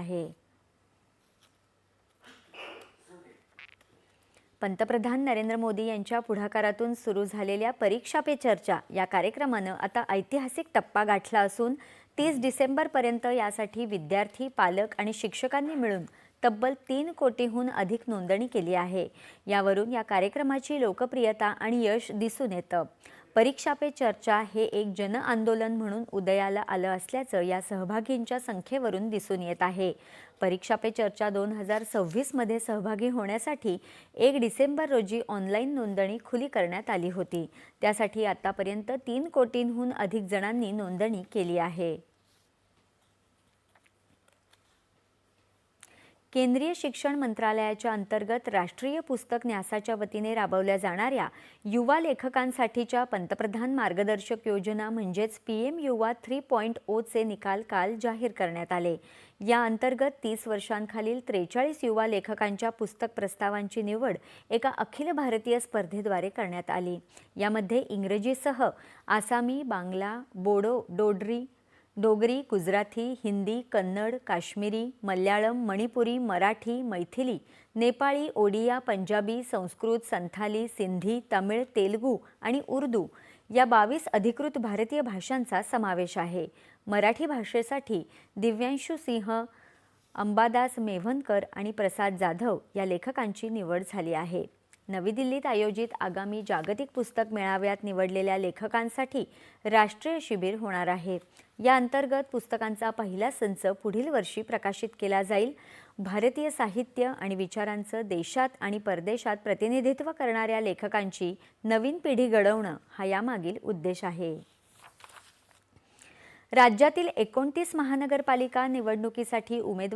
आहे। पंतप्रधान नरेंद्र मोदी यांच्या पुढाकारातून सुरू झालेल्या परीक्षा पे चर्चा या कार्यक्रमाने आता ऐतिहासिक टप्पा गाठला असून 30 डिसेंबरपर्यंत यासाठी विद्यार्थी, पालक आणि शिक्षकांनी मिळून तब्बल 3 कोटीहून अधिक नोंदणी केली आहे। यावरून या कार्यक्रमाची लोकप्रियता आणि यश दिसून येतं। परीक्षा पे चर्चा हे एक जन आंदोलन म्हणून उदयाला आलं असल्याचं या सहभागींच्या संख्येवरून दिसून येत आहे। परीक्षा पे चर्चा 2026 मध्ये सहभागी होण्यासाठी 1 डिसेंबर रोजी ऑनलाईन नोंदणी खुली करण्यात आली होती। त्यासाठी आतापर्यंत 3 कोटींहून अधिक जणांनी नोंदणी केली आहे। केंद्रीय शिक्षण मंत्रालयाच्या अंतर्गत राष्ट्रीय पुस्तक न्यासाच्या वतीने राबवल्या जाणाऱ्या युवा लेखकांसाठीच्या पंतप्रधान मार्गदर्शक योजना म्हणजेच PM युवा 3.0 चे निकाल काल जाहीर करण्यात आले। या अंतर्गत 30 वर्षांखालील 43 युवा लेखकांच्या पुस्तक प्रस्तावांची निवड एका अखिल भारतीय स्पर्धेद्वारे करण्यात आली। यामध्ये इंग्रजीसह आसामी, बांगला, बोडो, डोगरी, गुजराती, हिंदी, कन्नड, काश्मीरी, मल्याळम, मणिपुरी, मराठी, मैथिली, नेपाळी, ओडिया, पंजाबी, संस्कृत, संथाली, सिंधी, तमिळ, तेलुगू आणि उर्दू या 22 अधिकृत भारतीय भाषांचा समावेश आहे। मराठी भाषेसाठी दिव्यांशु सिंह, अंबादास मेव्हनकर आणि प्रसाद जाधव या लेखकांची निवड झाली आहे। नवी दिल्लीत आयोजित आगामी जागतिक पुस्तक मेळाव्यात निवडलेल्या लेखकांसाठी राष्ट्रीय शिबिर होणार आहे। या अंतर्गत पुस्तकांचा पहिला संच पुढील वर्षी प्रकाशित केला जाईल। भारतीय साहित्य आणि विचारांचं देशात आणि परदेशात प्रतिनिधित्व करणाऱ्या लेखकांची नवीन पिढी घडवणं हा यामागील उद्देश आहे। राज्यातील 29 महानगरपालिका निवडणुकीसाठी उमेदवार